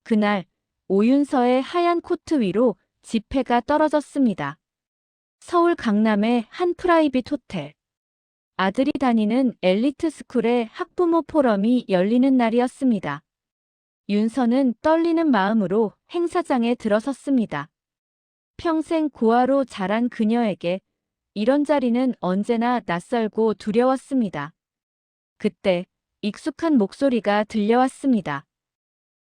그날 오윤서의 하얀 코트 위로 지폐가 떨어졌습니다. 서울 강남의 한 프라이빗 호텔. 아들이 다니는 엘리트 스쿨의 학부모 포럼이 열리는 날이었습니다. 윤서는 떨리는 마음으로 행사장에 들어섰습니다. 평생 고아로 자란 그녀에게 이런 자리는 언제나 낯설고 두려웠습니다. 그때 익숙한 목소리가 들려왔습니다.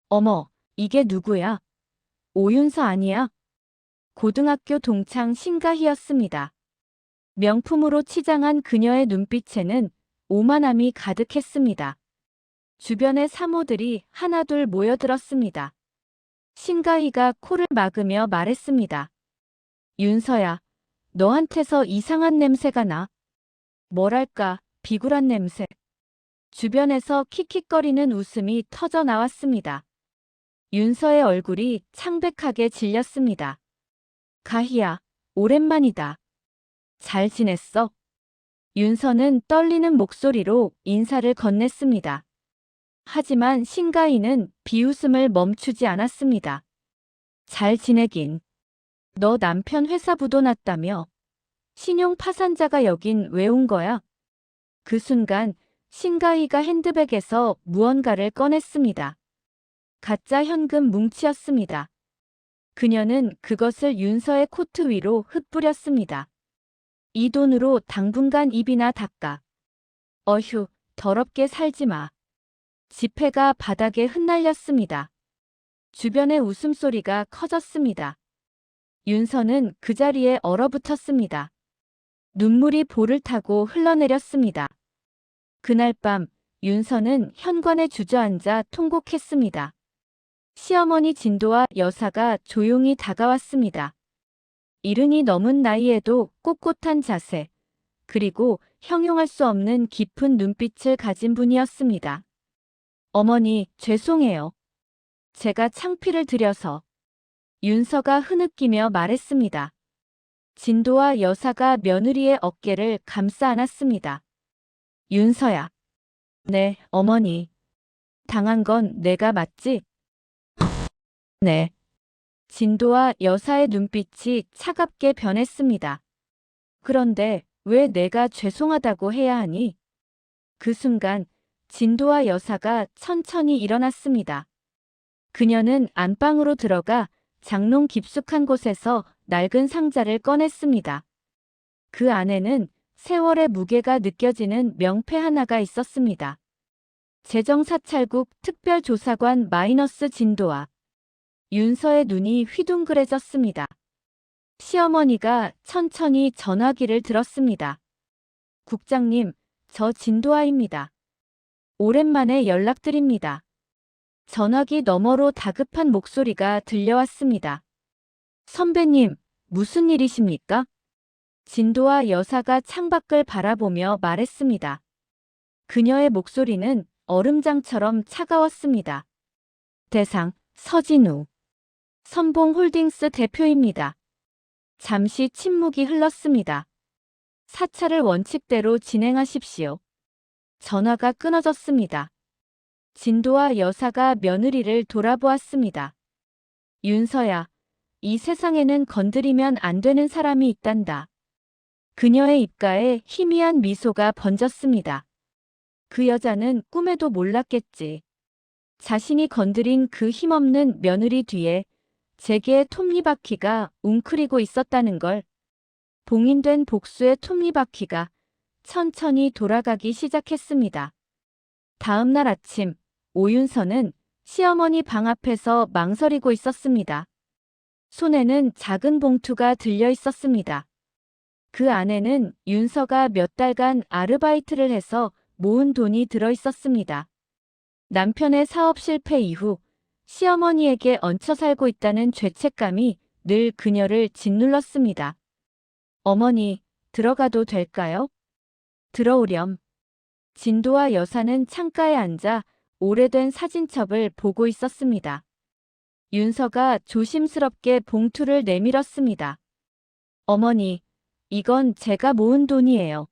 어머, 이게 누구야? 오윤서 아니야? 고등학교 동창 신가희였습니다. 명품으로 치장한 그녀의 눈빛에는 오만함이 가득했습니다. 주변의 사모들이 하나둘 모여들었습니다. 신가희가 코를 막으며 말했습니다. 윤서야, 너한테서 이상한 냄새가 나. 뭐랄까, 비굴한 냄새. 주변에서 킥킥거리는 웃음이 터져 나왔습니다. 윤서의 얼굴이 창백하게 질렸습니다. 가희야, 오랜만이다. 잘 지냈어? 윤서는 떨리는 목소리로 인사를 건넸습니다. 하지만 신가희는 비웃음을 멈추지 않았습니다. 잘 지내긴. 너 남편 회사 부도 났다며. 신용 파산자가 여긴 왜 온 거야? 그 순간 신가희가 핸드백에서 무언가를 꺼냈습니다. 가짜 현금 뭉치였습니다. 그녀는 그것을 윤서의 코트 위로 흩뿌렸습니다. 이 돈으로 당분간 입이나 닦아. 어휴, 더럽게 살지 마. 지폐가 바닥에 흩날렸습니다. 주변의 웃음소리가 커졌습니다. 윤서는 그 자리에 얼어붙었습니다. 눈물이 볼을 타고 흘러내렸습니다. 그날 밤 윤서는 현관에 주저앉아 통곡했습니다. 시어머니 진도와 여사가 조용히 다가왔습니다. 이른이 넘은 나이에도 꼿꼿한 자세, 그리고 형용할 수 없는 깊은 눈빛을 가진 분이었습니다. 어머니, 죄송해요. 제가 창피를 드려서. 윤서가 흐느끼며 말했습니다. 진도와 여사가 며느리의 어깨를 감싸 안았습니다. 윤서야. 네, 어머니. 당한 건 내가 맞지? 네. 진도와 여사의 눈빛이 차갑게 변했습니다. 그런데 왜 내가 죄송하다고 해야 하니? 그 순간 진도와 여사가 천천히 일어났습니다. 그녀는 안방으로 들어가 장롱 깊숙한 곳에서 낡은 상자를 꺼냈습니다. 그 안에는 세월의 무게가 느껴지는 명패 하나가 있었습니다. 재정사찰국 특별조사관 마이너스 진도와. 윤서의 눈이 휘둥그레졌습니다. 시어머니가 천천히 전화기를 들었습니다. 국장님, 저 진도아입니다. 오랜만에 연락드립니다. 전화기 너머로 다급한 목소리가 들려왔습니다. 선배님, 무슨 일이십니까? 진도아 여사가 창밖을 바라보며 말했습니다. 그녀의 목소리는 얼음장처럼 차가웠습니다. 대상, 서진우. 선봉홀딩스 대표입니다. 잠시 침묵이 흘렀습니다. 사찰을 원칙대로 진행하십시오. 전화가 끊어졌습니다. 진도와 여사가 며느리를 돌아보았습니다. 윤서야, 이 세상에는 건드리면 안 되는 사람이 있단다. 그녀의 입가에 희미한 미소가 번졌습니다. 그 여자는 꿈에도 몰랐겠지. 자신이 건드린 그 힘없는 며느리 뒤에 재계의 톱니바퀴가 웅크리고 있었다는 걸. 봉인된 복수의 톱니바퀴가 천천히 돌아가기 시작했습니다. 다음 날 아침, 오윤서는 시어머니 방 앞에서 망설이고 있었습니다. 손에는 작은 봉투가 들려 있었습니다. 그 안에는 윤서가 몇 달간 아르바이트를 해서 모은 돈이 들어 있었습니다. 남편의 사업 실패 이후 시어머니에게 얹혀 살고 있다는 죄책감이 늘 그녀를 짓눌렀습니다. 어머니, 들어가도 될까요? 들어오렴. 진도와 여사는 창가에 앉아 오래된 사진첩을 보고 있었습니다. 윤서가 조심스럽게 봉투를 내밀었습니다. 어머니, 이건 제가 모은 돈이에요.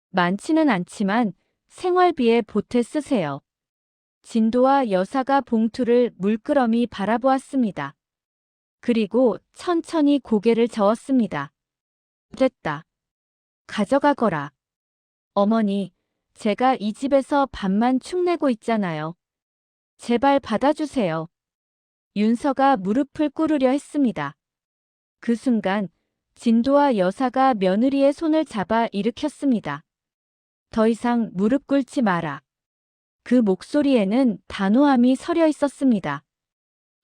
많지는 않지만 생활비에 보태 쓰세요. 진도와 여사가 봉투를 물끄러미 바라보았습니다. 그리고 천천히 고개를 저었습니다. 됐다. 가져가거라. 어머니, 제가 이 집에서 밥만 축 내고 있잖아요. 제발 받아주세요. 윤서가 무릎을 꿇으려 했습니다. 그 순간 진도와 여사가 며느리의 손을 잡아 일으켰습니다. 더 이상 무릎 꿇지 마라. 그 목소리에는 단호함이 서려 있었습니다.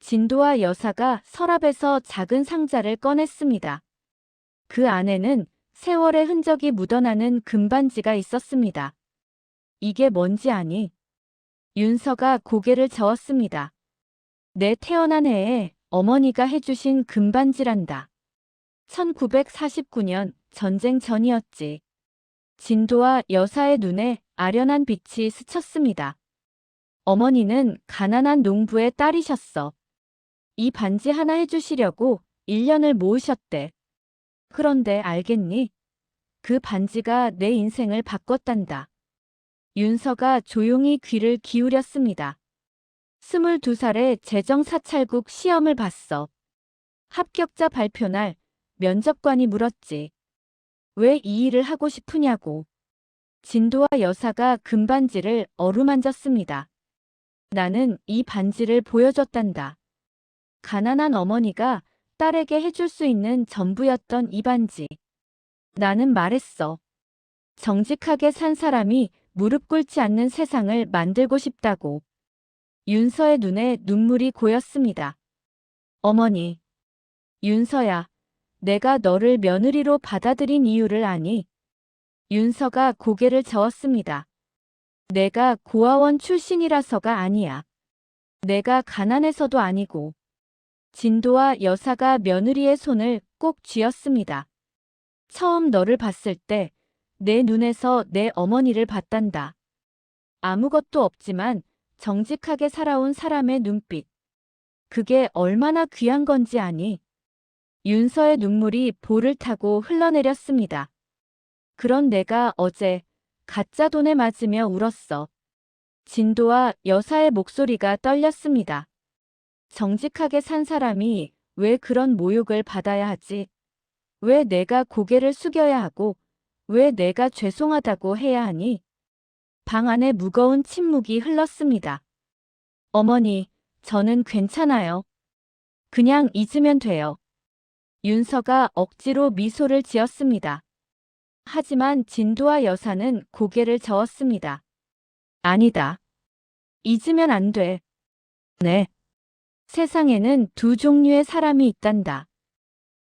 진도와 여사가 서랍에서 작은 상자를 꺼냈습니다. 그 안에는 세월의 흔적이 묻어나는 금반지가 있었습니다. 이게 뭔지 아니? 윤서가 고개를 저었습니다. 내 태어난 해에 어머니가 해주신 금반지란다. 1949년 전쟁 전이었지. 진도와 여사의 눈에 아련한 빛이 스쳤습니다. 어머니는 가난한 농부의 딸이셨어. 이 반지 하나 해주시려고 1년을 모으셨대. 그런데 알겠니? 그 반지가 내 인생을 바꿨단다. 윤서가 조용히 귀를 기울였습니다. 22살에 재정사찰국 시험을 봤어. 합격자 발표날 면접관이 물었지. 왜 이 일을 하고 싶으냐고. 진도와 여사가 금반지를 어루만졌습니다. 나는 이 반지를 보여줬단다. 가난한 어머니가 딸에게 해줄 수 있는 전부였던 이 반지. 나는 말했어. 정직하게 산 사람이 무릎 꿇지 않는 세상을 만들고 싶다고. 윤서의 눈에 눈물이 고였습니다. 어머니. 윤서야, 내가 너를 며느리로 받아들인 이유를 아니? 윤서가 고개를 저었습니다. 내가 고아원 출신이라서가 아니야. 내가 가난해서도 아니고. 진도와 여사가 며느리의 손을 꼭 쥐었습니다. 처음 너를 봤을 때 내 눈에서 내 어머니를 봤단다. 아무것도 없지만 정직하게 살아온 사람의 눈빛. 그게 얼마나 귀한 건지 아니? 윤서의 눈물이 볼을 타고 흘러내렸습니다. 그런 내가 어제 가짜 돈에 맞으며 울었어. 진도와 여사의 목소리가 떨렸습니다. 정직하게 산 사람이 왜 그런 모욕을 받아야 하지? 왜 내가 고개를 숙여야 하고 왜 내가 죄송하다고 해야 하니? 방 안에 무거운 침묵이 흘렀습니다. 어머니, 저는 괜찮아요. 그냥 잊으면 돼요. 윤서가 억지로 미소를 지었습니다. 하지만 진도와 여사는 고개를 저었습니다. 아니다. 잊으면 안 돼. 네. 세상에는 두 종류의 사람이 있단다.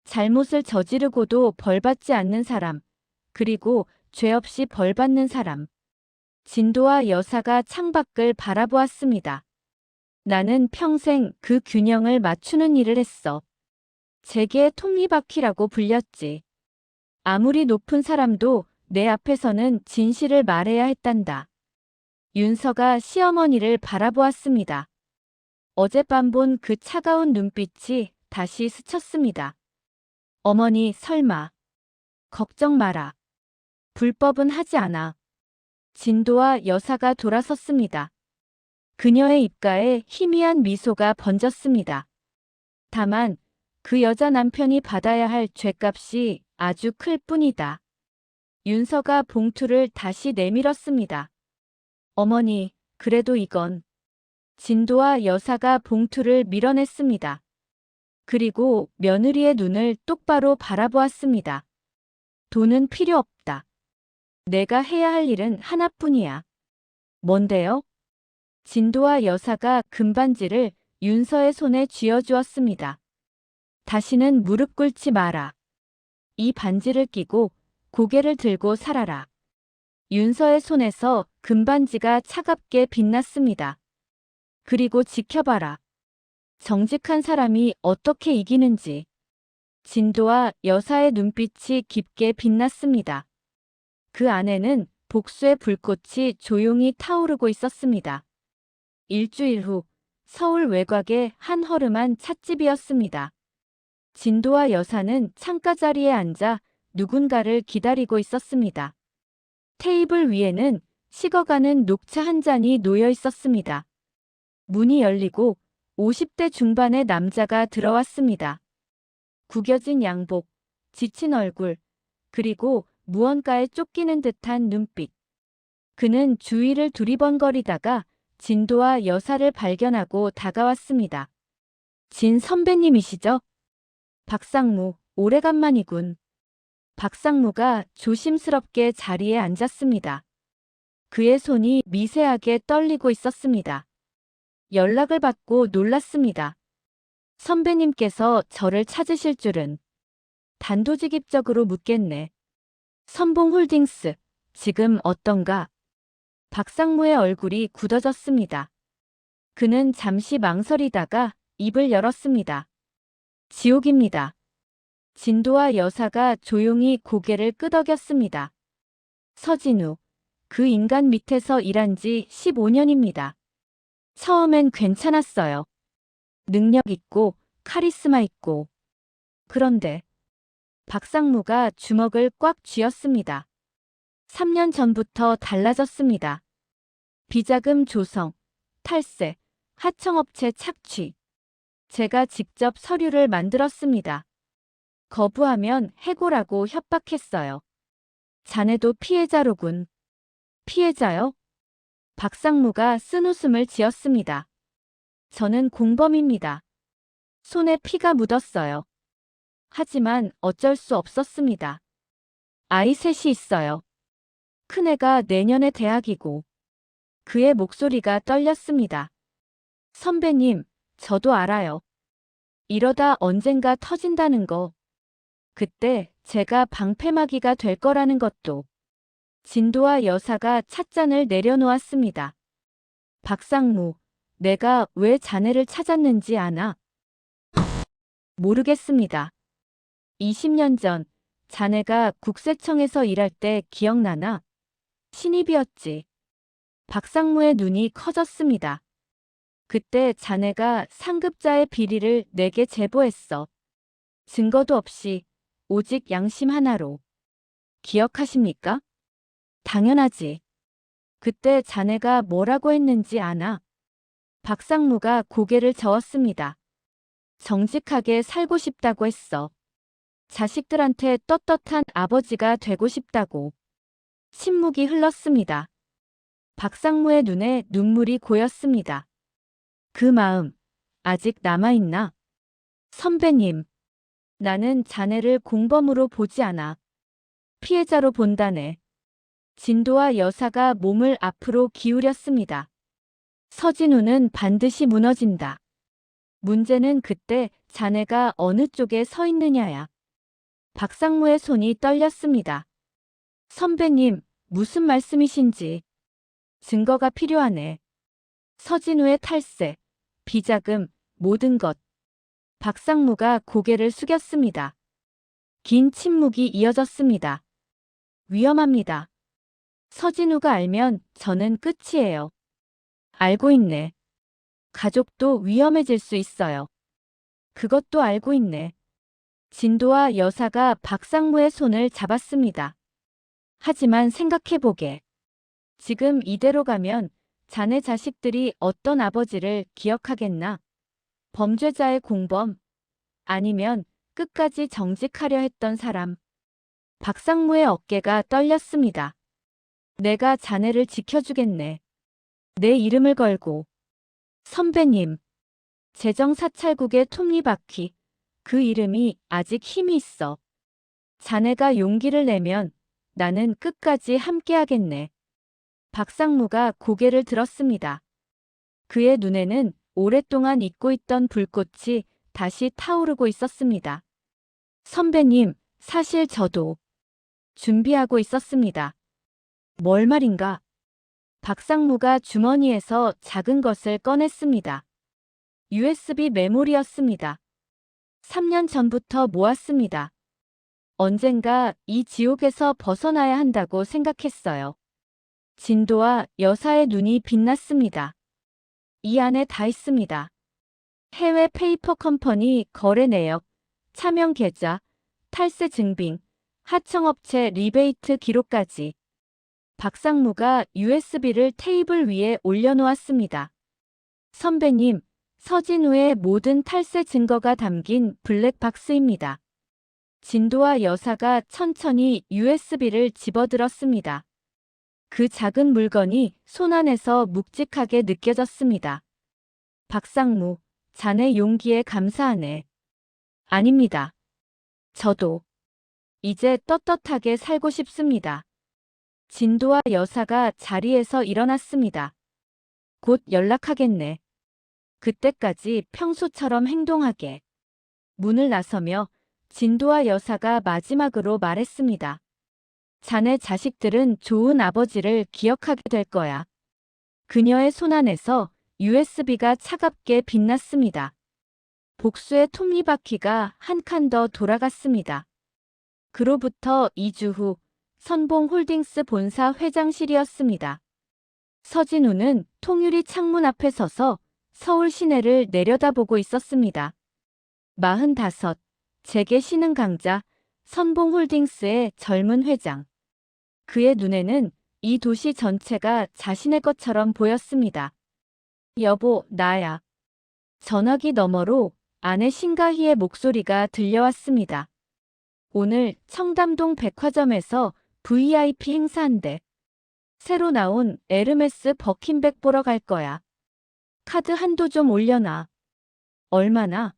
잘못을 저지르고도 벌받지 않는 사람, 그리고 죄 없이 벌받는 사람. 진도와 여사가 창밖을 바라보았습니다. 나는 평생 그 균형을 맞추는 일을 했어. 제게 톱니바퀴라고 불렸지. 아무리 높은 사람도 내 앞에서는 진실을 말해야 했단다. 윤서가 시어머니를 바라보았습니다. 어젯밤 본 그 차가운 눈빛이 다시 스쳤습니다. 어머니, 설마. 걱정 마라. 불법은 하지 않아. 진도와 여사가 돌아섰습니다. 그녀의 입가에 희미한 미소가 번졌습니다. 다만 그 여자 남편이 받아야 할 죗값이 아주 클 뿐이다. 윤서가 봉투를 다시 내밀었습니다. 어머니, 그래도 이건. 진도와 여사가 봉투를 밀어냈습니다. 그리고 며느리의 눈을 똑바로 바라보았습니다. 돈은 필요 없다. 내가 해야 할 일은 하나뿐이야. 뭔데요? 진도와 여사가 금반지를 윤서의 손에 쥐어주었습니다. 다시는 무릎 꿇지 마라. 이 반지를 끼고 고개를 들고 살아라. 윤서의 손에서 금반지가 차갑게 빛났습니다. 그리고 지켜봐라. 정직한 사람이 어떻게 이기는지. 진도와 여사의 눈빛이 깊게 빛났습니다. 그 안에는 복수의 불꽃이 조용히 타오르고 있었습니다. 일주일 후 서울 외곽의 한 허름한 찻집이었습니다. 진도와 여사는 창가 자리에 앉아 누군가를 기다리고 있었습니다. 테이블 위에는 식어가는 녹차 한 잔이 놓여 있었습니다. 문이 열리고 50대 중반의 남자가 들어왔습니다. 구겨진 양복, 지친 얼굴, 그리고 무언가에 쫓기는 듯한 눈빛. 그는 주위를 두리번거리다가 진도와 여사를 발견하고 다가왔습니다. 진 선배님이시죠? 박상무, 오래간만이군. 박상무가 조심스럽게 자리에 앉았습니다. 그의 손이 미세하게 떨리고 있었습니다. 연락을 받고 놀랐습니다. 선배님께서 저를 찾으실 줄은. 단도직입적으로 묻겠네. 선봉홀딩스, 지금 어떤가? 박상무의 얼굴이 굳어졌습니다. 그는 잠시 망설이다가 입을 열었습니다. 지옥입니다. 진도와 여사가 조용히 고개를 끄덕였습니다. 서진우, 그 인간 밑에서 일한 지 15년입니다. 처음엔 괜찮았어요. 능력 있고 카리스마 있고. 그런데 박상무가 주먹을 꽉 쥐었습니다. 3년 전부터 달라졌습니다. 비자금 조성, 탈세, 하청업체 착취. 제가 직접 서류를 만들었습니다. 거부하면 해고라고 협박했어요. 자네도 피해자로군. 피해자요? 박상무가 쓴웃음을 지었습니다. 저는 공범입니다. 손에 피가 묻었어요. 하지만 어쩔 수 없었습니다. 아이 셋이 있어요. 큰애가 내년에 대학이고. 그의 목소리가 떨렸습니다. 선배님, 저도 알아요. 이러다 언젠가 터진다는 거. 그때 제가 방패막이가 될 거라는 것도. 진도와 여사가 찻잔을 내려놓았습니다. 박상무, 내가 왜 자네를 찾았는지 아나? 모르겠습니다. 20년 전 자네가 국세청에서 일할 때 기억나나? 신입이었지. 박상무의 눈이 커졌습니다. 그때 자네가 상급자의 비리를 내게 제보했어. 증거도 없이 오직 양심 하나로. 기억하십니까? 당연하지. 그때 자네가 뭐라고 했는지 아나? 박상무가 고개를 저었습니다. 정직하게 살고 싶다고 했어. 자식들한테 떳떳한 아버지가 되고 싶다고. 침묵이 흘렀습니다. 박상무의 눈에 눈물이 고였습니다. 그 마음, 아직 남아있나? 선배님, 나는 자네를 공범으로 보지 않아. 피해자로 본다네. 진도와 여사가 몸을 앞으로 기울였습니다. 서진우는 반드시 무너진다. 문제는 그때 자네가 어느 쪽에 서 있느냐야. 박상무의 손이 떨렸습니다. 선배님, 무슨 말씀이신지. 증거가 필요하네. 서진우의 탈세, 비자금, 모든 것. 박상무가 고개를 숙였습니다. 긴 침묵이 이어졌습니다. 위험합니다. 서진우가 알면 저는 끝이에요. 알고 있네. 가족도 위험해질 수 있어요. 그것도 알고 있네. 진도와 여사가 박상무의 손을 잡았습니다. 하지만 생각해보게. 지금 이대로 가면 자네 자식들이 어떤 아버지를 기억하겠나? 범죄자의 공범, 아니면 끝까지 정직하려 했던 사람. 박상무의 어깨가 떨렸습니다. 내가 자네를 지켜주겠네. 내 이름을 걸고. 선배님. 재정사찰국의 톱니바퀴. 그 이름이 아직 힘이 있어. 자네가 용기를 내면 나는 끝까지 함께하겠네. 박상무가 고개를 들었습니다. 그의 눈에는 오랫동안 잊고 있던 불꽃이 다시 타오르고 있었습니다. 선배님, 사실 저도 준비하고 있었습니다. 뭘 말인가? 박상무가 주머니에서 작은 것을 꺼냈습니다. USB 메모리였습니다. 3년 전부터 모았습니다. 언젠가 이 지옥에서 벗어나야 한다고 생각했어요. 진도와 여사의 눈이 빛났습니다. 이 안에 다 있습니다. 해외 페이퍼 컴퍼니 거래 내역, 차명 계좌, 탈세 증빙, 하청업체 리베이트 기록까지. 박상무가 USB를 테이블 위에 올려놓았습니다. 선배님, 서진우의 모든 탈세 증거가 담긴 블랙박스입니다. 진도와 여사가 천천히 USB를 집어들었습니다. 그 작은 물건이 손안에서 묵직하게 느껴졌습니다. 박상무, 자네 용기에 감사하네. 아닙니다. 저도 이제 떳떳하게 살고 싶습니다. 진도와 여사가 자리에서 일어났습니다. 곧 연락하겠네. 그때까지 평소처럼 행동하게. 문을 나서며 진도와 여사가 마지막으로 말했습니다. 자네 자식들은 좋은 아버지를 기억하게 될 거야. 그녀의 손안에서 USB가 차갑게 빛났습니다. 복수의 톱니바퀴가 한 칸 더 돌아갔습니다. 그로부터 2주 후 선봉홀딩스 본사 회장실이었습니다. 서진우는 통유리 창문 앞에 서서 서울 시내를 내려다보고 있었습니다. 45, 재계 신흥 강자, 선봉홀딩스의 젊은 회장. 그의 눈에는 이 도시 전체가 자신의 것처럼 보였습니다. 여보, 나야. 전화기 너머로 아내 신가희의 목소리가 들려왔습니다. 오늘 청담동 백화점에서 VIP 행사한대. 새로 나온 에르메스 버킨백 보러 갈 거야. 카드 한도 좀 올려놔. 얼마나?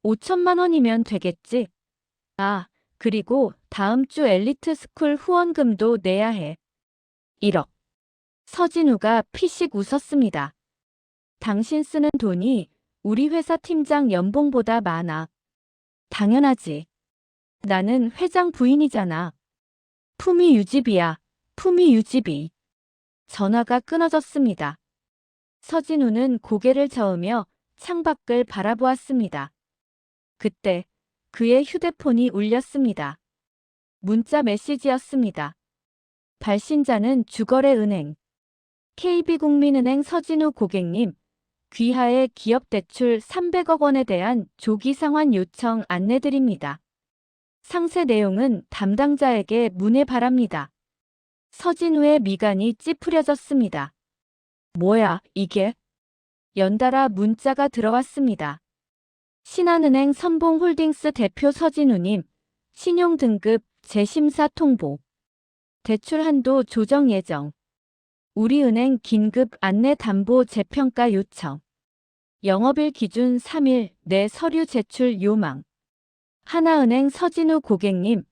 5천만 원이면 되겠지? 아, 그리고 다음 주 엘리트 스쿨 후원금도 내야 해. 1억. 서진우가 피식 웃었습니다. 당신 쓰는 돈이 우리 회사 팀장 연봉보다 많아. 당연하지. 나는 회장 부인이잖아. 품위 유지비야. 품위 유지비. 전화가 끊어졌습니다. 서진우는 고개를 저으며 창밖을 바라보았습니다. 그때 그의 휴대폰이 울렸습니다. 문자 메시지였습니다. 발신자는 주거래은행. KB국민은행 서진우 고객님, 귀하의 기업대출 300억 원에 대한 조기 상환 요청 안내드립니다. 상세 내용은 담당자에게 문의 바랍니다. 서진우의 미간이 찌푸려졌습니다. 뭐야, 이게? 연달아 문자가 들어왔습니다. 신한은행 선봉홀딩스 대표 서진우님, 신용등급 재심사 통보. 대출 한도 조정 예정. 우리은행 긴급 안내 담보 재평가 요청. 영업일 기준 3일 내 서류 제출 요망. 하나은행 서진우 고객님,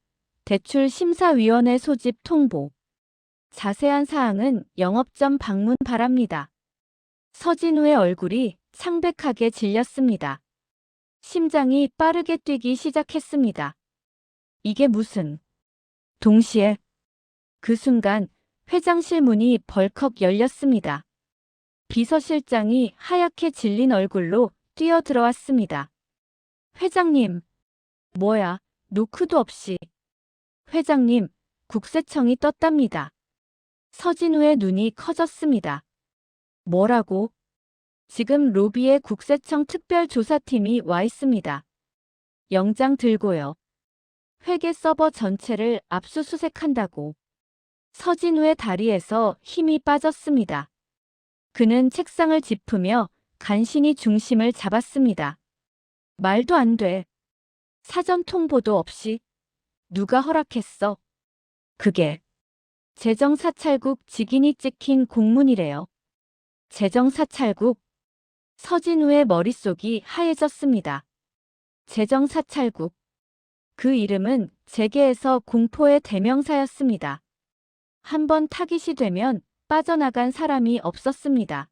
대출 심사위원회 소집 통보. 자세한 사항은 영업점 방문 바랍니다. 서진우의 얼굴이 창백하게 질렸습니다. 심장이 빠르게 뛰기 시작했습니다. 이게 무슨... 동시에 그 순간 회장실 문이 벌컥 열렸습니다. 비서실장이 하얗게 질린 얼굴로 뛰어들어왔습니다. 회장님, 뭐야, 노크도 없이. 회장님, 국세청이 떴답니다. 서진우의 눈이 커졌습니다. 뭐라고? 지금 로비에 국세청 특별조사팀이 와 있습니다. 영장 들고요. 회계 서버 전체를 압수수색한다고. 서진우의 다리에서 힘이 빠졌습니다. 그는 책상을 짚으며 간신히 중심을 잡았습니다. 말도 안 돼. 사전 통보도 없이. 누가 허락했어? 그게 재정사찰국 직인이 찍힌 공문이래요. 재정사찰국. 서진우의 머릿속이 하얘졌습니다. 재정사찰국. 그 이름은 재계에서 공포의 대명사였습니다. 한번 타깃이 되면 빠져나간 사람이 없었습니다.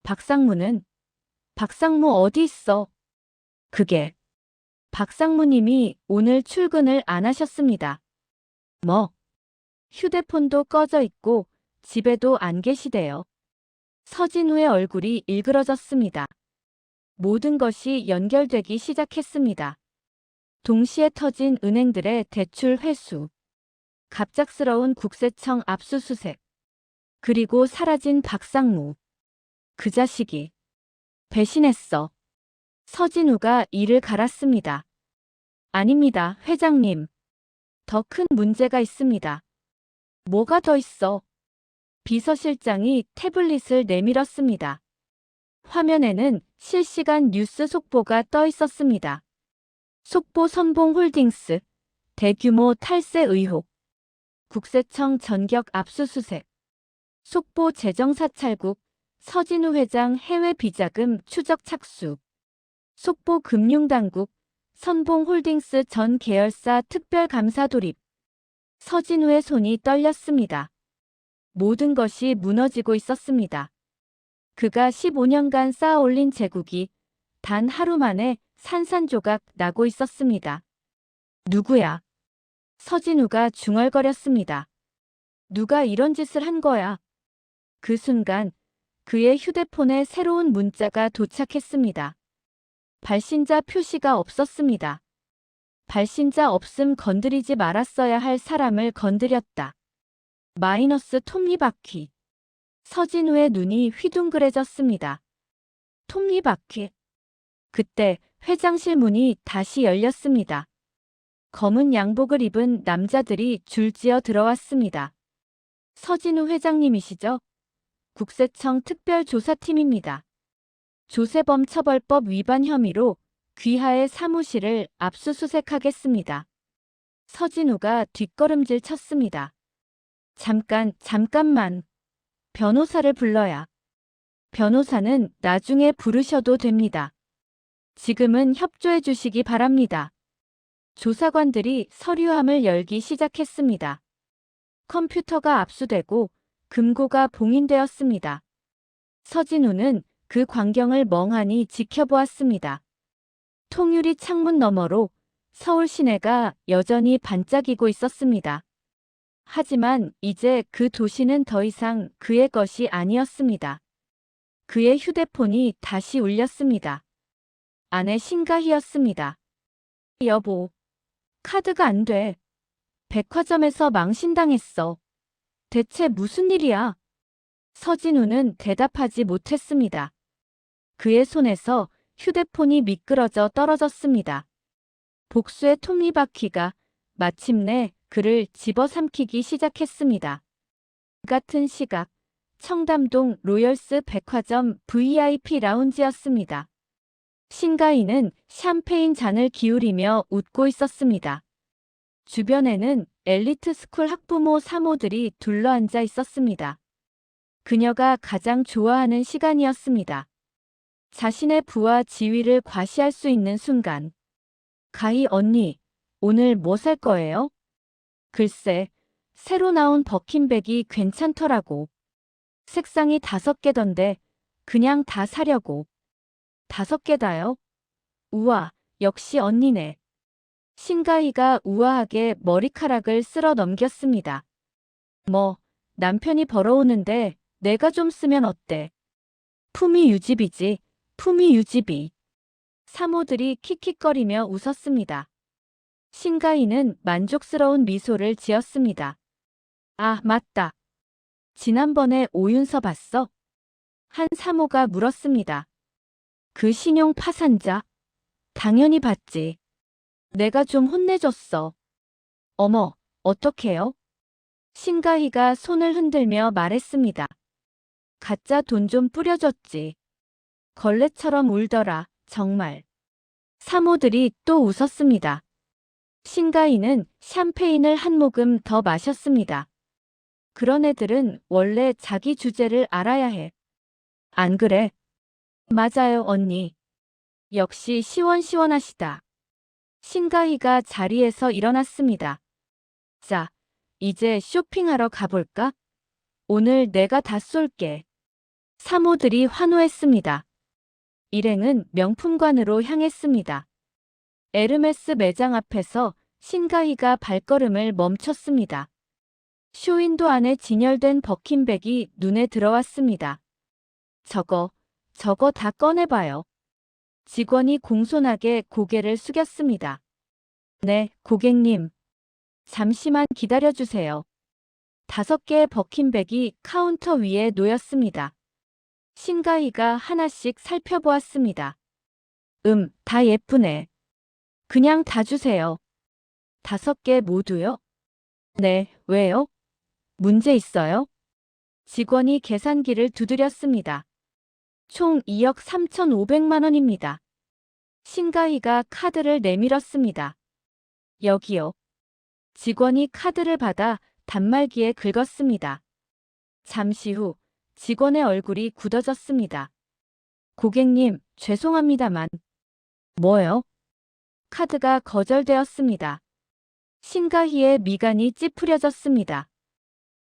박상무는? 박상무 어디 있어? 그게 박상무님이 오늘 출근을 안 하셨습니다. 뭐? 휴대폰도 꺼져 있고 집에도 안 계시대요. 서진우의 얼굴이 일그러졌습니다. 모든 것이 연결되기 시작했습니다. 동시에 터진 은행들의 대출 회수. 갑작스러운 국세청 압수수색. 그리고 사라진 박상무. 그 자식이 배신했어. 서진우가 이를 갈았습니다. 아닙니다, 회장님. 더 큰 문제가 있습니다. 뭐가 더 있어? 비서실장이 태블릿을 내밀었습니다. 화면에는 실시간 뉴스 속보가 떠 있었습니다. 속보 선봉홀딩스 대규모 탈세 의혹. 국세청 전격 압수수색. 속보 재정사찰국 서진우 회장 해외 비자금 추적 착수. 속보 금융당국 선봉홀딩스 전 계열사 특별감사 돌입. 서진우의 손이 떨렸습니다. 모든 것이 무너지고 있었습니다. 그가 15년간 쌓아올린 제국이 단 하루 만에 산산조각 나고 있었습니다. 누구야? 서진우가 중얼거렸습니다. 누가 이런 짓을 한 거야? 그 순간 그의 휴대폰에 새로운 문자가 도착했습니다. 발신자 표시가 없었습니다. 발신자 없음 건드리지 말았어야 할 사람을 건드렸다. 마이너스 톱니바퀴. 서진우의 눈이 휘둥그레졌습니다. 톱니바퀴. 그때 회장실 문이 다시 열렸습니다. 검은 양복을 입은 남자들이 줄지어 들어왔습니다. 서진우 회장님이시죠? 국세청 특별조사팀입니다. 조세범 처벌법 위반 혐의로 귀하의 사무실을 압수수색하겠습니다. 서진우가 뒷걸음질 쳤습니다. 잠깐만. 변호사를 불러야. 변호사는 나중에 부르셔도 됩니다. 지금은 협조해 주시기 바랍니다. 조사관들이 서류함을 열기 시작했습니다. 컴퓨터가 압수되고 금고가 봉인되었습니다. 서진우는 그 광경을 멍하니 지켜보았습니다. 통유리 창문 너머로 서울 시내가 여전히 반짝이고 있었습니다. 하지만 이제 그 도시는 더 이상 그의 것이 아니었습니다. 그의 휴대폰이 다시 울렸습니다. 아내 신가희였습니다. 여보, 카드가 안 돼. 백화점에서 망신당했어. 대체 무슨 일이야? 서진우는 대답하지 못했습니다. 그의 손에서 휴대폰이 미끄러져 떨어졌습니다. 복수의 톱니바퀴가 마침내 그를 집어삼키기 시작했습니다. 같은 시각, 청담동 로열스 백화점 VIP 라운지였습니다. 신가희는 샴페인 잔을 기울이며 웃고 있었습니다. 주변에는 엘리트 스쿨 학부모 사모들이 둘러앉아 있었습니다. 그녀가 가장 좋아하는 시간이었습니다. 자신의 부와 지위를 과시할 수 있는 순간. 가희 언니, 오늘 뭐 살 거예요? 글쎄, 새로 나온 버킨백이 괜찮더라고. 색상이 5개던데 그냥 다 사려고. 5개다요? 우와, 역시 언니네. 신가희가 우아하게 머리카락을 쓸어 넘겼습니다. 뭐, 남편이 벌어오는데 내가 좀 쓰면 어때? 품위 유지비지, 품위 유지비. 사모들이 킥킥거리며 웃었습니다. 신가희는 만족스러운 미소를 지었습니다. 아, 맞다. 지난번에 오윤서 봤어? 한 사모가 물었습니다. 그 신용 파산자? 당연히 봤지. 내가 좀 혼내줬어. 어머, 어떡해요? 신가희가 손을 흔들며 말했습니다. 가짜 돈 좀 뿌려줬지. 걸레처럼 울더라, 정말. 사모들이 또 웃었습니다. 신가희는 샴페인을 한 모금 더 마셨습니다. 그런 애들은 원래 자기 주제를 알아야 해. 안 그래? 맞아요, 언니. 역시 시원시원하시다. 신가희가 자리에서 일어났습니다. 자, 이제 쇼핑하러 가볼까? 오늘 내가 다 쏠게. 사모들이 환호했습니다. 일행은 명품관으로 향했습니다. 에르메스 매장 앞에서 신가희가 발걸음을 멈췄습니다. 쇼윈도 안에 진열된 버킨백이 눈에 들어왔습니다. 저거 다 꺼내봐요. 직원이 공손하게 고개를 숙였습니다. 네, 고객님. 잠시만 기다려주세요. 5개의 버킨백이 카운터 위에 놓였습니다. 신가희가 하나씩 살펴보았습니다. 다 예쁘네. 그냥 다 주세요. 5개 모두요? 네, 왜요? 문제 있어요? 직원이 계산기를 두드렸습니다. 총 2억 3,500만 원입니다. 신가희가 카드를 내밀었습니다. 여기요. 직원이 카드를 받아 단말기에 긁었습니다. 잠시 후 직원의 얼굴이 굳어졌습니다. 고객님, 죄송합니다만. 뭐요? 카드가 거절되었습니다. 신가희의 미간이 찌푸려졌습니다.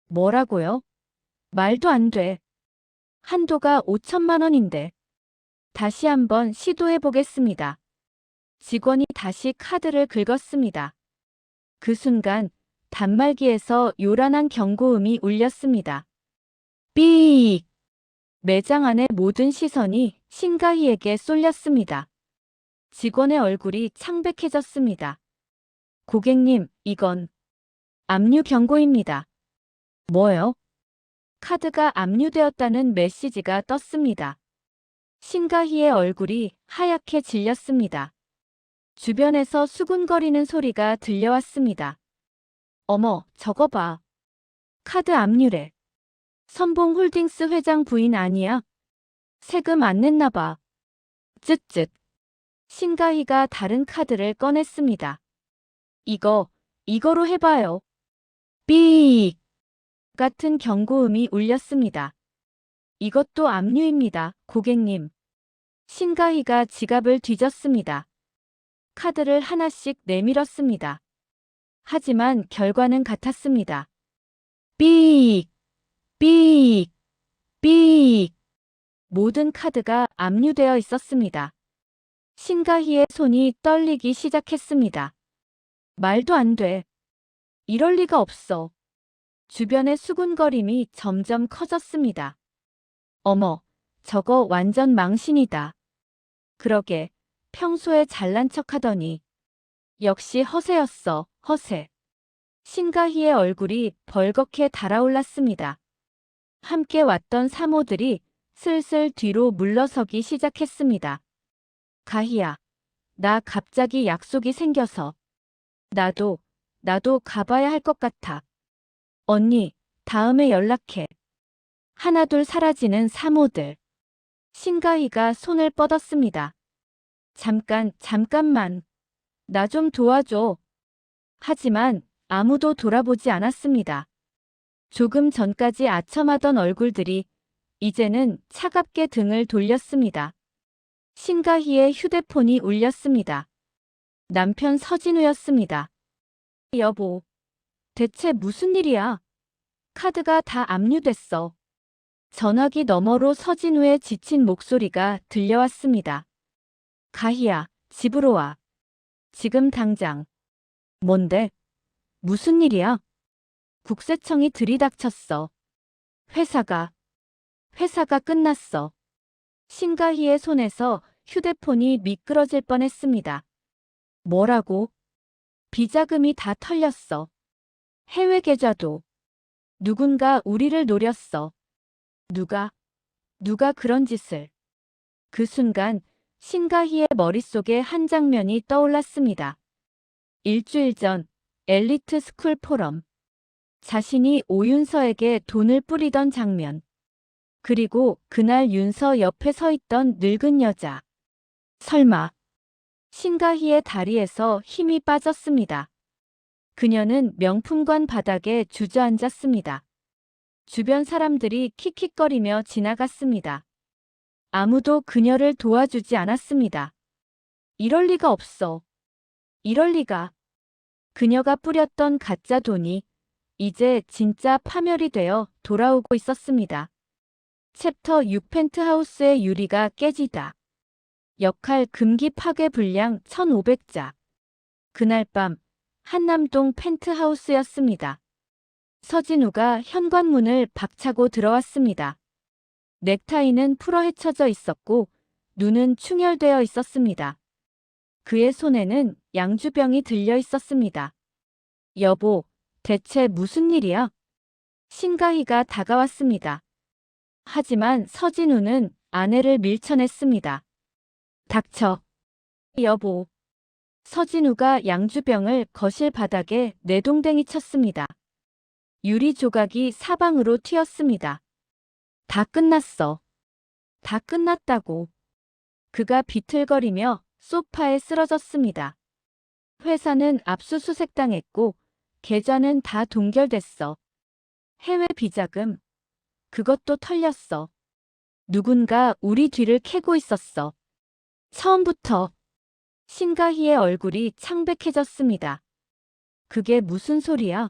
뭐라고요? 말도 안 돼. 한도가 5천만 원인데. 다시 한번 시도해 보겠습니다. 직원이 다시 카드를 긁었습니다. 그 순간 단말기에서 요란한 경고음이 울렸습니다. 삐익! 매장 안의 모든 시선이 신가희에게 쏠렸습니다. 직원의 얼굴이 창백해졌습니다. 고객님, 이건 압류 경고입니다. 뭐요? 카드가 압류되었다는 메시지가 떴습니다. 신가희의 얼굴이 하얗게 질렸습니다. 주변에서 수군거리는 소리가 들려왔습니다. 어머, 저거 봐. 카드 압류래. 선봉홀딩스 회장 부인 아니야? 세금 안 냈나 봐. 쯧쯧. 신가희가 다른 카드를 꺼냈습니다. 이거로 해봐요. 삐익! 같은 경고음이 울렸습니다. 이것도 압류입니다, 고객님. 신가희가 지갑을 뒤졌습니다. 카드를 하나씩 내밀었습니다. 하지만 결과는 같았습니다. 삐익! 삐익! 삐익! 모든 카드가 압류되어 있었습니다. 신가희의 손이 떨리기 시작했습니다. 말도 안 돼. 이럴 리가 없어. 주변의 수군거림이 점점 커졌습니다. 어머, 저거 완전 망신이다. 그러게, 평소에 잘난 척하더니. 역시 허세였어, 허세. 신가희의 얼굴이 벌겋게 달아올랐습니다. 함께 왔던 사모들이 슬슬 뒤로 물러서기 시작했습니다. 가희야, 나 갑자기 약속이 생겨서. 나도 가봐야 할 것 같아. 언니, 다음에 연락해. 하나둘 사라지는 사모들. 신가희가 손을 뻗었습니다. 잠깐만. 나 좀 도와줘. 하지만 아무도 돌아보지 않았습니다. 조금 전까지 아첨하던 얼굴들이 이제는 차갑게 등을 돌렸습니다. 신가희의 휴대폰이 울렸습니다. 남편 서진우였습니다. 여보, 대체 무슨 일이야? 카드가 다 압류됐어. 전화기 너머로 서진우의 지친 목소리가 들려왔습니다. 가희야, 집으로 와. 지금 당장. 뭔데? 무슨 일이야? 국세청이 들이닥쳤어. 회사가 끝났어. 신가희의 손에서 휴대폰이 미끄러질 뻔했습니다. 뭐라고? 비자금이 다 털렸어. 해외 계좌도. 누군가 우리를 노렸어. 누가 그런 짓을. 그 순간 신가희의 머릿속에 한 장면이 떠올랐습니다. 일주일 전 엘리트 스쿨 포럼. 자신이 오윤서에게 돈을 뿌리던 장면. 그리고 그날 윤서 옆에 서 있던 늙은 여자. 설마. 신가희의 다리에서 힘이 빠졌습니다. 그녀는 명품관 바닥에 주저앉았습니다. 주변 사람들이 킥킥거리며 지나갔습니다. 아무도 그녀를 도와주지 않았습니다. 이럴 리가 없어. 이럴 리가. 그녀가 뿌렸던 가짜 돈이 이제 진짜 파멸이 되어 돌아오고 있었습니다. 챕터 6 펜트하우스의 유리가 깨지다. 역할 금기 파괴 분량 1500자. 그날 밤 한남동 펜트하우스였습니다. 서진우가 현관문을 박차고 들어왔습니다. 넥타이는 풀어헤쳐져 있었고 눈은 충혈되어 있었습니다. 그의 손에는 양주병이 들려 있었습니다. 여보, 대체 무슨 일이야? 신가희가 다가왔습니다. 하지만 서진우는 아내를 밀쳐냈습니다. 닥쳐. 여보. 서진우가 양주병을 거실 바닥에 내동댕이 쳤습니다. 유리 조각이 사방으로 튀었습니다. 다 끝났어. 다 끝났다고. 그가 비틀거리며 소파에 쓰러졌습니다. 회사는 압수수색당했고 계좌는 다 동결됐어. 해외 비자금, 그것도 털렸어. 누군가 우리 뒤를 캐고 있었어. 처음부터. 신가희의 얼굴이 창백해졌습니다. 그게 무슨 소리야?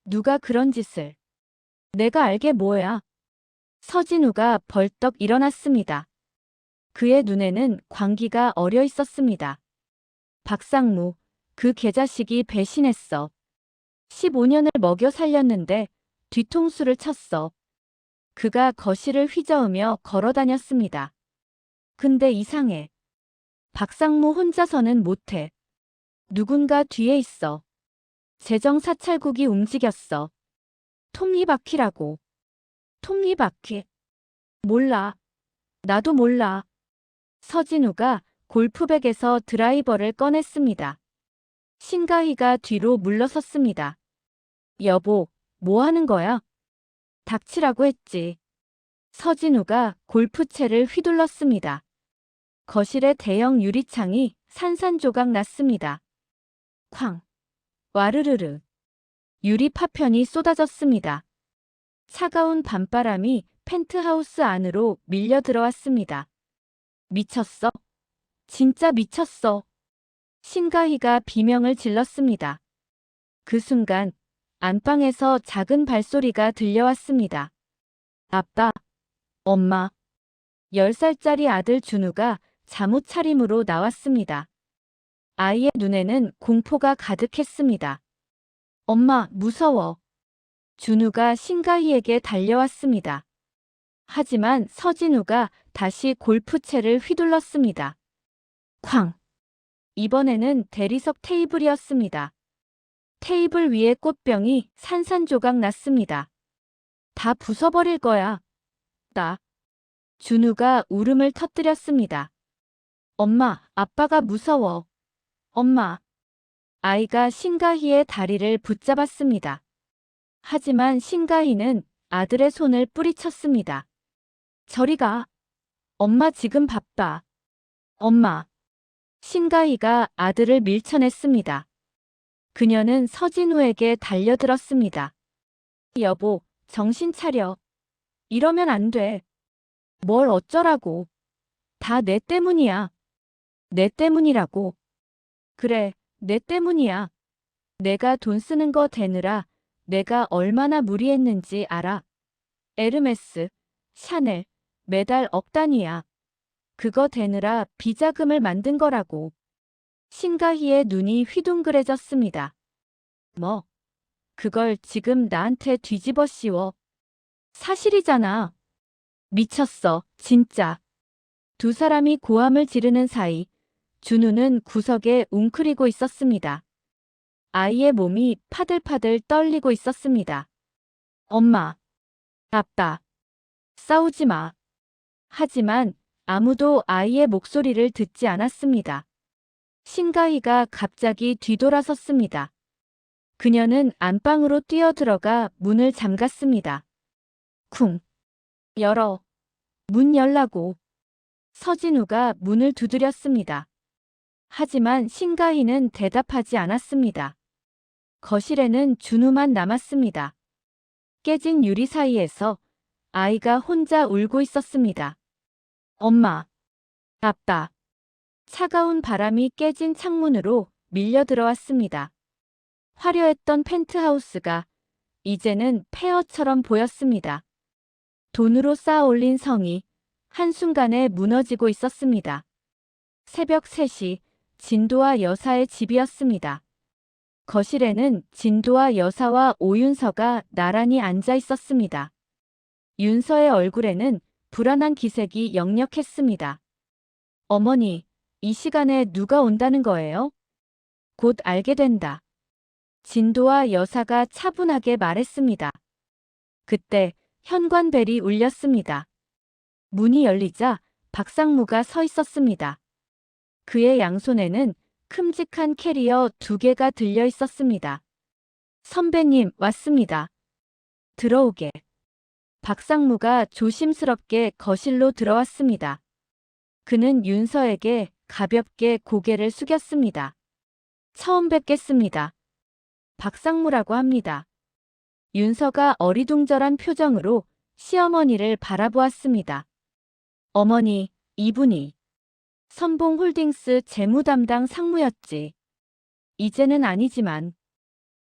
누가 그런 짓을? 내가 알게 뭐야? 서진우가 벌떡 일어났습니다. 그의 눈에는 광기가 어려 있었습니다. 박상무, 그 개자식이 배신했어. 15년을 먹여 살렸는데 뒤통수를 쳤어. 그가 거실을 휘저으며 걸어 다녔습니다. 근데 이상해. 박상무 혼자서는 못해. 누군가 뒤에 있어. 재정사찰국이 움직였어. 톱니바퀴라고. 톱니바퀴? 몰라. 나도 몰라. 서진우가 골프백에서 드라이버를 꺼냈습니다. 신가희가 뒤로 물러섰습니다. 여보, 뭐 하는 거야? 닥치라고 했지. 서진우가 골프채를 휘둘렀습니다. 거실의 대형 유리창이 산산조각 났습니다. 쾅. 와르르르. 유리 파편이 쏟아졌습니다. 차가운 밤바람이 펜트하우스 안으로 밀려 들어왔습니다. 미쳤어? 진짜 미쳤어. 신가희가 비명을 질렀습니다. 그 순간 안방에서 작은 발소리가 들려왔습니다. 아빠, 엄마. 10살짜리 아들 준우가 잠옷 차림으로 나왔습니다. 아이의 눈에는 공포가 가득했습니다. 엄마, 무서워. 준우가 신가희에게 달려왔습니다. 하지만 서진우가 다시 골프채를 휘둘렀습니다. 쾅! 이번에는 대리석 테이블이었습니다. 테이블 위에 꽃병이 산산조각 났습니다. 다 부숴버릴 거야. 나. 준우가 울음을 터뜨렸습니다. 엄마, 아빠가 무서워. 엄마. 아이가 신가희의 다리를 붙잡았습니다. 하지만 신가희는 아들의 손을 뿌리쳤습니다. 저리 가. 엄마 지금 바빠. 엄마. 신가희가 아들을 밀쳐냈습니다. 그녀는 서진우에게 달려들었습니다. 여보, 정신 차려. 이러면 안 돼. 뭘 어쩌라고. 다 내 때문이야. 내 때문이라고. 그래, 내 때문이야. 내가 돈 쓰는 거 대느라 내가 얼마나 무리했는지 알아. 에르메스, 샤넬, 매달 억 단위야. 그거 대느라 비자금을 만든 거라고. 신가희의 눈이 휘둥그레졌습니다. 뭐? 그걸 지금 나한테 뒤집어 씌워. 사실이잖아. 미쳤어, 진짜. 두 사람이 고함을 지르는 사이 준우는 구석에 웅크리고 있었습니다. 아이의 몸이 파들파들 떨리고 있었습니다. 엄마, 아빠, 싸우지 마. 하지만 아무도 아이의 목소리를 듣지 않았습니다. 신가희가 갑자기 뒤돌아섰습니다. 그녀는 안방으로 뛰어들어가 문을 잠갔습니다. 쿵. 열어. 문 열라고. 서진우가 문을 두드렸습니다. 하지만 신가희는 대답하지 않았습니다. 거실에는 준우만 남았습니다. 깨진 유리 사이에서 아이가 혼자 울고 있었습니다. 엄마, 아빠. 차가운 바람이 깨진 창문으로 밀려 들어왔습니다. 화려했던 펜트하우스가 이제는 폐허처럼 보였습니다. 돈으로 쌓아 올린 성이 한순간에 무너지고 있었습니다. 새벽 3시, 진도와 여사의 집이었습니다. 거실에는 진도와 여사와 오윤서가 나란히 앉아 있었습니다. 윤서의 얼굴에는 불안한 기색이 역력했습니다. 어머니, 이 시간에 누가 온다는 거예요? 곧 알게 된다. 진도와 여사가 차분하게 말했습니다. 그때 현관벨이 울렸습니다. 문이 열리자 박상무가 서 있었습니다. 그의 양손에는 큼직한 캐리어 2개가 들려 있었습니다. 선배님, 왔습니다. 들어오게. 박상무가 조심스럽게 거실로 들어왔습니다. 그는 윤서에게 가볍게 고개를 숙였습니다. 처음 뵙겠습니다. 박상무라고 합니다. 윤서가 어리둥절한 표정으로 시어머니를 바라보았습니다. 어머니, 이분이 선봉홀딩스 재무담당 상무였지. 이제는 아니지만.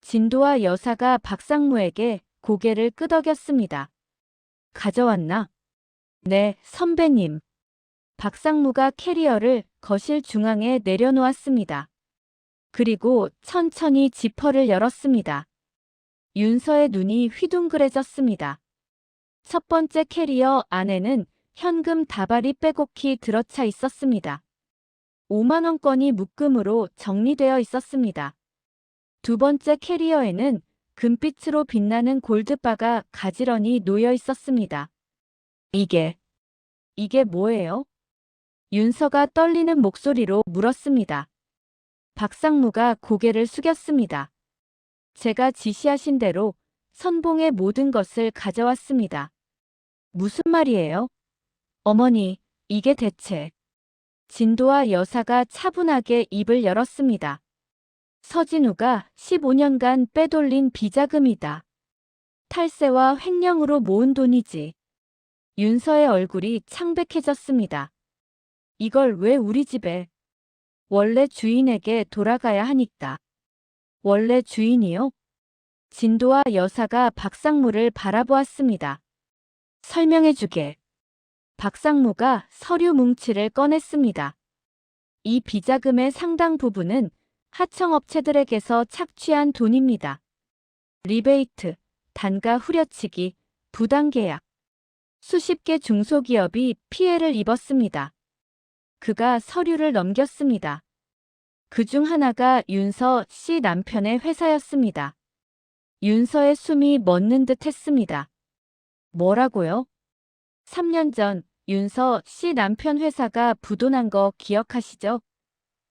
진도와 여사가 박상무에게 고개를 끄덕였습니다. 가져왔나? 네, 선배님. 박상무가 캐리어를 거실 중앙에 내려놓았습니다. 그리고 천천히 지퍼를 열었습니다. 윤서의 눈이 휘둥그레졌습니다. 첫 번째 캐리어 안에는 현금 다발이 빼곡히 들어차 있었습니다. 5만 원권이 묶음으로 정리되어 있었습니다. 두 번째 캐리어에는 금빛으로 빛나는 골드바가 가지런히 놓여 있었습니다. 이게 뭐예요? 윤서가 떨리는 목소리로 물었습니다. 박상무가 고개를 숙였습니다. 제가 지시하신 대로 선봉의 모든 것을 가져왔습니다. 무슨 말이에요? 어머니, 이게 대체. 진도와 여사가 차분하게 입을 열었습니다. 서진우가 15년간 빼돌린 비자금이다. 탈세와 횡령으로 모은 돈이지. 윤서의 얼굴이 창백해졌습니다. 이걸 왜 우리 집에? 원래 주인에게 돌아가야 하니까. 원래 주인이요? 진도와 여사가 박상무를 바라보았습니다. 설명해주게. 박상무가 서류 뭉치를 꺼냈습니다. 이 비자금의 상당 부분은 하청업체들에게서 착취한 돈입니다. 리베이트, 단가 후려치기, 부당계약. 수십 개 중소기업이 피해를 입었습니다. 그가 서류를 넘겼습니다. 그중 하나가 윤서 씨 남편의 회사였습니다. 윤서의 숨이 멎는 듯 했습니다. 뭐라고요? 3년 전 윤서 씨 남편 회사가 부도난 거 기억하시죠?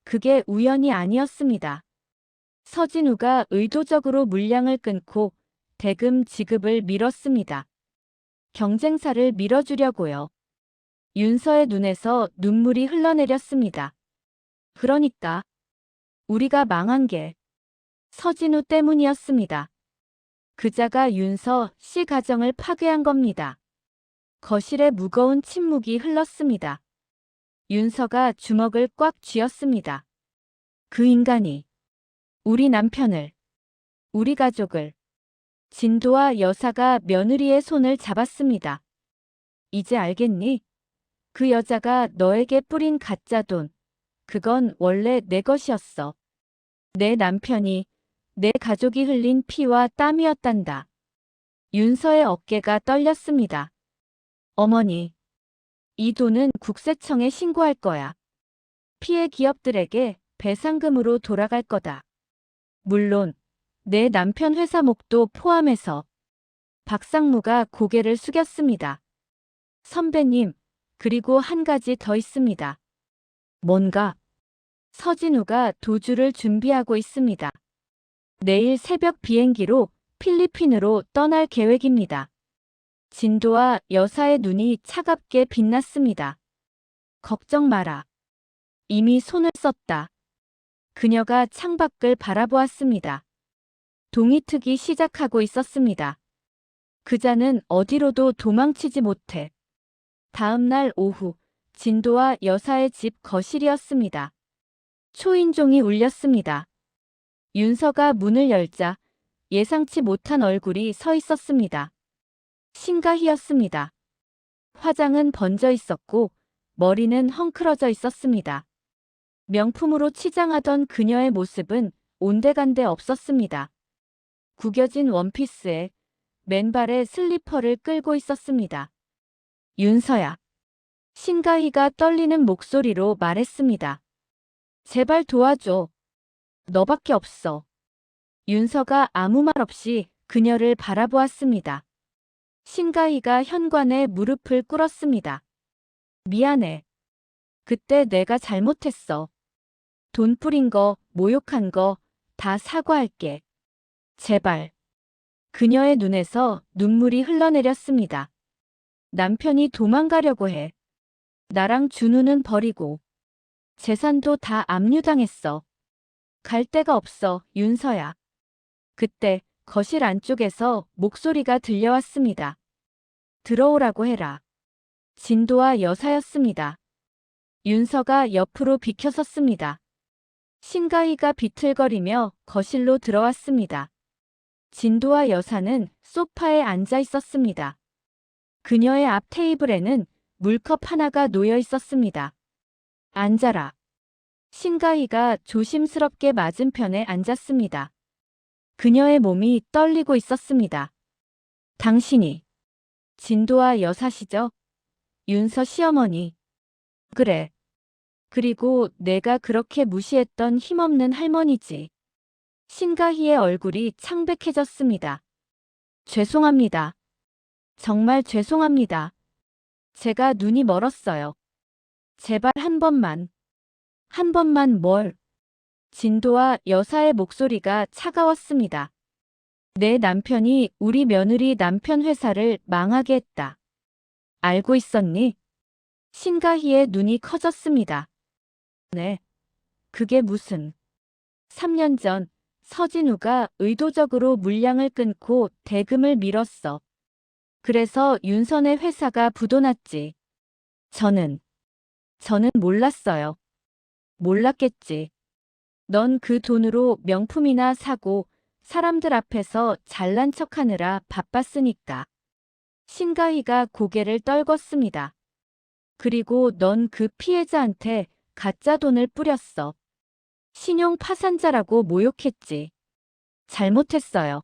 그게 우연이 아니었습니다. 서진우가 의도적으로 물량을 끊고 대금 지급을 미뤘습니다. 경쟁사를 밀어주려고요. 윤서의 눈에서 눈물이 흘러내렸습니다. 그러니까 우리가 망한 게 서진우 때문이었습니다. 그자가 윤서 씨 가정을 파괴한 겁니다. 거실에 무거운 침묵이 흘렀습니다. 윤서가 주먹을 꽉 쥐었습니다. 그 인간이 우리 남편을, 우리 가족을. 진도와 여사가 며느리의 손을 잡았습니다. 이제 알겠니? 그 여자가 너에게 뿌린 가짜 돈. 그건 원래 내 것이었어. 내 남편이, 내 가족이 흘린 피와 땀이었단다. 윤서의 어깨가 떨렸습니다. 어머니, 이 돈은 국세청에 신고할 거야. 피해 기업들에게 배상금으로 돌아갈 거다. 물론 내 남편 회사 목도 포함해서. 박상무가 고개를 숙였습니다. 선배님, 그리고 한 가지 더 있습니다. 뭔가? 서진우가 도주를 준비하고 있습니다. 내일 새벽 비행기로 필리핀으로 떠날 계획입니다. 진도와 여사의 눈이 차갑게 빛났습니다. 걱정 마라. 이미 손을 썼다. 그녀가 창밖을 바라보았습니다. 동이 트기 시작하고 있었습니다. 그자는 어디로도 도망치지 못해. 다음 날 오후, 진도와 여사의 집 거실이었습니다. 초인종이 울렸습니다. 윤서가 문을 열자 예상치 못한 얼굴이 서 있었습니다. 신가희였습니다. 화장은 번져 있었고 머리는 헝클어져 있었습니다. 명품으로 치장하던 그녀의 모습은 온데간데 없었습니다. 구겨진 원피스에 맨발에 슬리퍼를 끌고 있었습니다. 윤서야. 신가희가 떨리는 목소리로 말했습니다. 제발 도와줘. 너밖에 없어. 윤서가 아무 말 없이 그녀를 바라보았습니다. 신가희가 현관에 무릎을 꿇었습니다. 미안해. 그때 내가 잘못했어. 돈 뿌린 거, 모욕한 거 다 사과할게. 제발. 그녀의 눈에서 눈물이 흘러내렸습니다. 남편이 도망가려고 해. 나랑 준우는 버리고. 재산도 다 압류당했어. 갈 데가 없어, 윤서야. 그때 거실 안쪽에서 목소리가 들려왔습니다. 들어오라고 해라. 진도와 여사였습니다. 윤서가 옆으로 비켜섰습니다. 신가희가 비틀거리며 거실로 들어왔습니다. 진도와 여사는 소파에 앉아 있었습니다. 그녀의 앞 테이블에는 물컵 하나가 놓여 있었습니다. 앉아라. 신가희가 조심스럽게 맞은편에 앉았습니다. 그녀의 몸이 떨리고 있었습니다. 당신이 진도와 여사시죠? 윤서 시어머니. 그래. 그리고 내가 그렇게 무시했던 힘없는 할머니지. 신가희의 얼굴이 창백해졌습니다. 죄송합니다. 정말 죄송합니다. 제가 눈이 멀었어요. 제발 한 번만. 한 번만 뭘. 진도와 여사의 목소리가 차가웠습니다. 내 남편이 우리 며느리 남편 회사를 망하게 했다. 알고 있었니? 신가희의 눈이 커졌습니다. 네. 그게 무슨. 3년 전 서진우가 의도적으로 물량을 끊고 대금을 밀었어. 그래서 윤선의 회사가 부도났지. 저는 몰랐어요. 몰랐겠지. 넌 그 돈으로 명품이나 사고 사람들 앞에서 잘난 척하느라 바빴으니까. 신가희가 고개를 떨궜습니다. 그리고 넌 그 피해자한테 가짜 돈을 뿌렸어. 신용 파산자라고 모욕했지. 잘못했어요.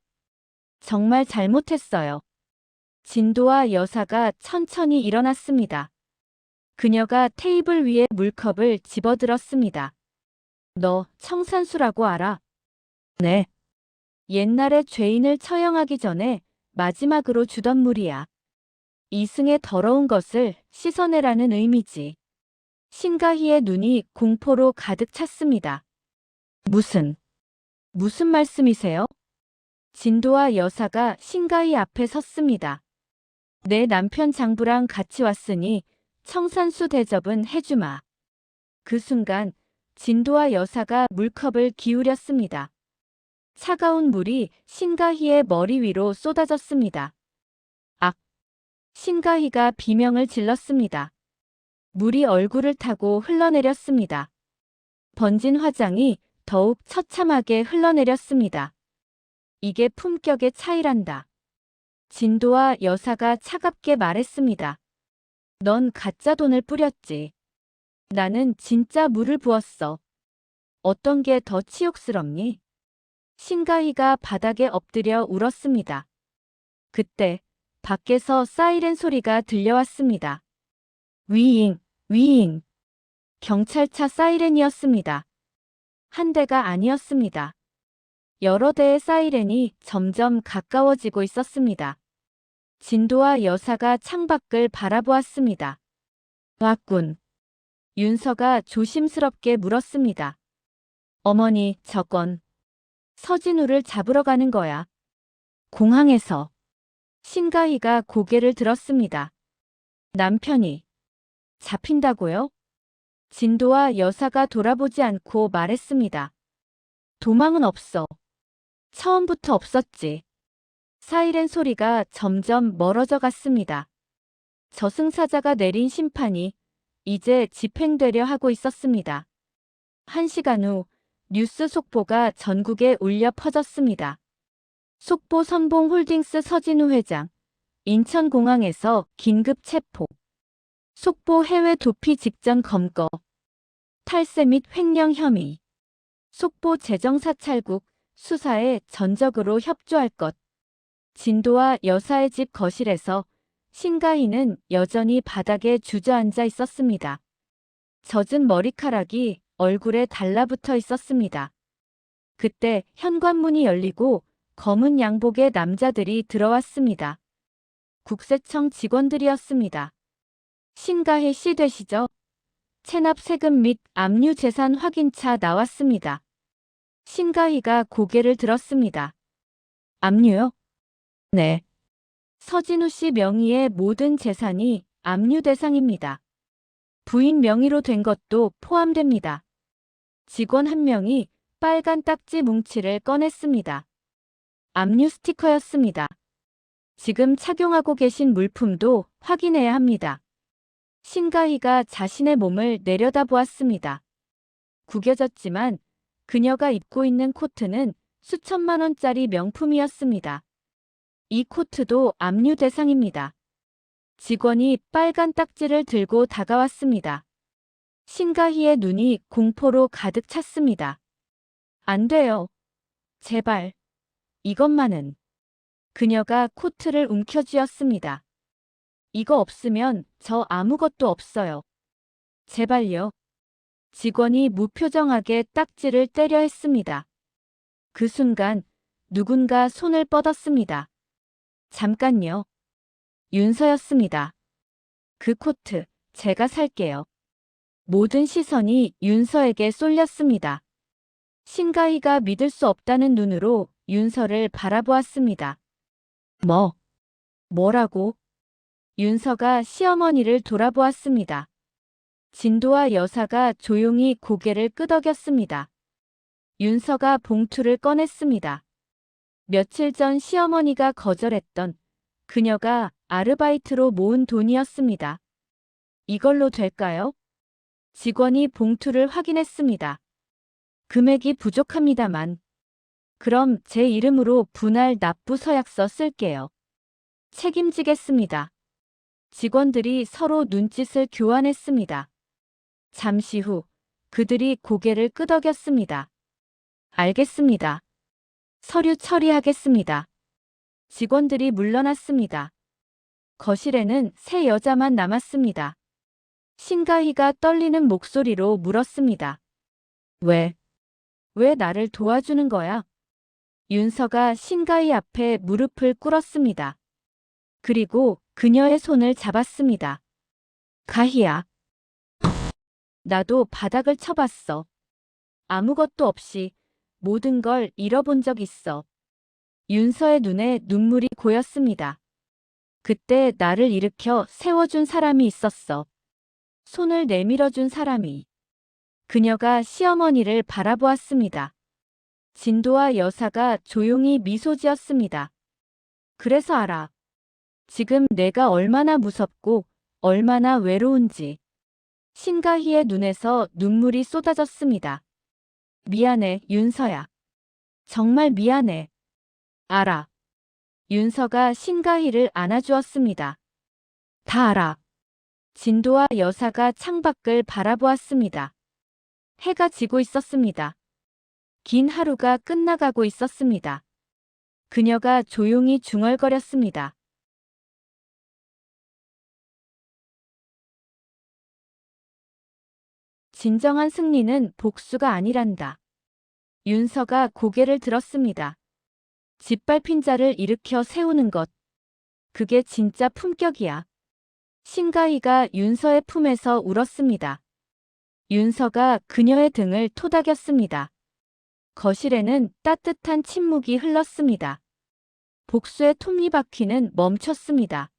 정말 잘못했어요. 진도와 여사가 천천히 일어났습니다. 그녀가 테이블 위에 물컵을 집어들었습니다. 너 청산수라고 알아? 네. 옛날에 죄인을 처형하기 전에 마지막으로 주던 물이야. 이승의 더러운 것을 씻어내라는 의미지. 신가희의 눈이 공포로 가득 찼습니다. 무슨 말씀이세요? 진도와 여사가 신가희 앞에 섰습니다. 내 남편 장부랑 같이 왔으니 청산수 대접은 해주마. 그 순간 진도와 여사가 물컵을 기울였습니다. 차가운 물이 신가희의 머리 위로 쏟아졌습니다. 악! 신가희가 비명을 질렀습니다. 물이 얼굴을 타고 흘러내렸습니다. 번진 화장이 더욱 처참하게 흘러내렸습니다. 이게 품격의 차이란다. 진도와 여사가 차갑게 말했습니다. 넌 가짜 돈을 뿌렸지. 나는 진짜 물을 부었어. 어떤 게 더 치욕스럽니? 신가희가 바닥에 엎드려 울었습니다. 그때 밖에서 사이렌 소리가 들려왔습니다. 위잉, 위잉. 경찰차 사이렌이었습니다. 한 대가 아니었습니다. 여러 대의 사이렌이 점점 가까워지고 있었습니다. 진도와 여사가 창밖을 바라보았습니다. 왔군. 윤서가 조심스럽게 물었습니다. 어머니, 저건 서진우를 잡으러 가는 거야. 공항에서. 신가희가 고개를 들었습니다. 남편이 잡힌다고요? 진도와 여사가 돌아보지 않고 말했습니다. 도망은 없어. 처음부터 없었지. 사이렌 소리가 점점 멀어져 갔습니다. 저승사자가 내린 심판이 이제 집행되려 하고 있었습니다. 1시간 후 뉴스 속보가 전국에 울려 퍼졌습니다. 속보 선봉홀딩스 서진우 회장, 인천공항에서 긴급 체포. 속보 해외 도피 직전 검거. 탈세 및 횡령 혐의. 속보 재정사찰국 수사에 전적으로 협조할 것. 진도와 여사의 집 거실에서 신가희는 여전히 바닥에 주저앉아 있었습니다. 젖은 머리카락이 얼굴에 달라붙어 있었습니다. 그때 현관문이 열리고 검은 양복의 남자들이 들어왔습니다. 국세청 직원들이었습니다. 신가희 씨 되시죠? 체납 세금 및 압류 재산 확인차 나왔습니다. 신가희가 고개를 들었습니다. 압류요? 네. 서진우 씨 명의의 모든 재산이 압류 대상입니다. 부인 명의로 된 것도 포함됩니다. 직원 한 명이 빨간 딱지 뭉치를 꺼냈습니다. 압류 스티커였습니다. 지금 착용하고 계신 물품도 확인해야 합니다. 신가희가 자신의 몸을 내려다보았습니다. 구겨졌지만 그녀가 입고 있는 코트는 수천만 원짜리 명품이었습니다. 이 코트도 압류 대상입니다. 직원이 빨간 딱지를 들고 다가왔습니다. 신가희의 눈이 공포로 가득 찼습니다. 안 돼요. 제발. 이것만은. 그녀가 코트를 움켜쥐었습니다. 이거 없으면 저 아무것도 없어요. 제발요. 직원이 무표정하게 딱지를 때려 했습니다. 그 순간 누군가 손을 뻗었습니다. 잠깐요. 윤서였습니다. 그 코트 제가 살게요. 모든 시선이 윤서에게 쏠렸습니다. 신가희가 믿을 수 없다는 눈으로 윤서를 바라보았습니다. 뭐라고? 윤서가 시어머니를 돌아보았습니다. 진도와 여사가 조용히 고개를 끄덕였습니다. 윤서가 봉투를 꺼냈습니다. 며칠 전 시어머니가 거절했던 그녀가 아르바이트로 모은 돈이었습니다. 이걸로 될까요? 직원이 봉투를 확인했습니다. 금액이 부족합니다만. 그럼 제 이름으로 분할 납부 서약서 쓸게요. 책임지겠습니다. 직원들이 서로 눈짓을 교환했습니다. 잠시 후 그들이 고개를 끄덕였습니다. 알겠습니다. 서류 처리하겠습니다. 직원들이 물러났습니다. 거실에는 세 여자만 남았습니다. 신가희가 떨리는 목소리로 물었습니다. 왜 나를 도와주는 거야? 윤서가 신가희 앞에 무릎을 꿇었습니다. 그리고 그녀의 손을 잡았습니다. 가희야. 나도 바닥을 쳐봤어. 아무것도 없이 모든 걸 잃어본 적 있어. 윤서의 눈에 눈물이 고였습니다. 그때 나를 일으켜 세워준 사람이 있었어. 손을 내밀어준 사람이. 그녀가 시어머니를 바라보았습니다. 진도와 여사가 조용히 미소 지었습니다. 그래서 알아. 지금 내가 얼마나 무섭고 얼마나 외로운지. 신가희의 눈에서 눈물이 쏟아졌습니다. 미안해, 윤서야. 정말 미안해. 알아. 윤서가 신가희를 안아주었습니다. 다 알아. 진도와 여사가 창밖을 바라보았습니다. 해가 지고 있었습니다. 긴 하루가 끝나가고 있었습니다. 그녀가 조용히 중얼거렸습니다. 진정한 승리는 복수가 아니란다. 윤서가 고개를 들었습니다. 짓밟힌 자를 일으켜 세우는 것. 그게 진짜 품격이야. 신가희가 윤서의 품에서 울었습니다. 윤서가 그녀의 등을 토닥였습니다. 거실에는 따뜻한 침묵이 흘렀습니다. 복수의 톱니바퀴는 멈췄습니다.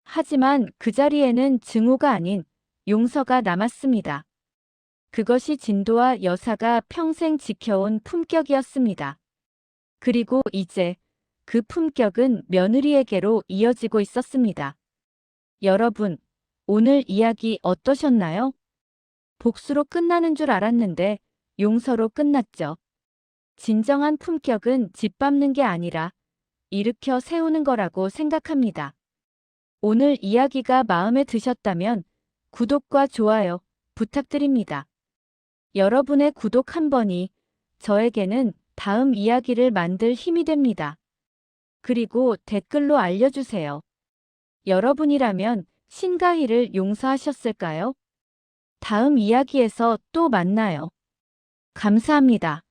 하지만 그 자리에는 증오가 아닌 용서가 남았습니다. 그것이 진도와 여사가 평생 지켜온 품격이었습니다. 그리고 이제 그 품격은 며느리에게로 이어지고 있었습니다. 여러분, 오늘 이야기 어떠셨나요? 복수로 끝나는 줄 알았는데 용서로 끝났죠. 진정한 품격은 짓밟는 게 아니라 일으켜 세우는 거라고 생각합니다. 오늘 이야기가 마음에 드셨다면 구독과 좋아요 부탁드립니다. 여러분의 구독 한 번이 저에게는 다음 이야기를 만들 힘이 됩니다. 그리고 댓글로 알려주세요. 여러분이라면 신가희를 용서하셨을까요? 다음 이야기에서 또 만나요. 감사합니다.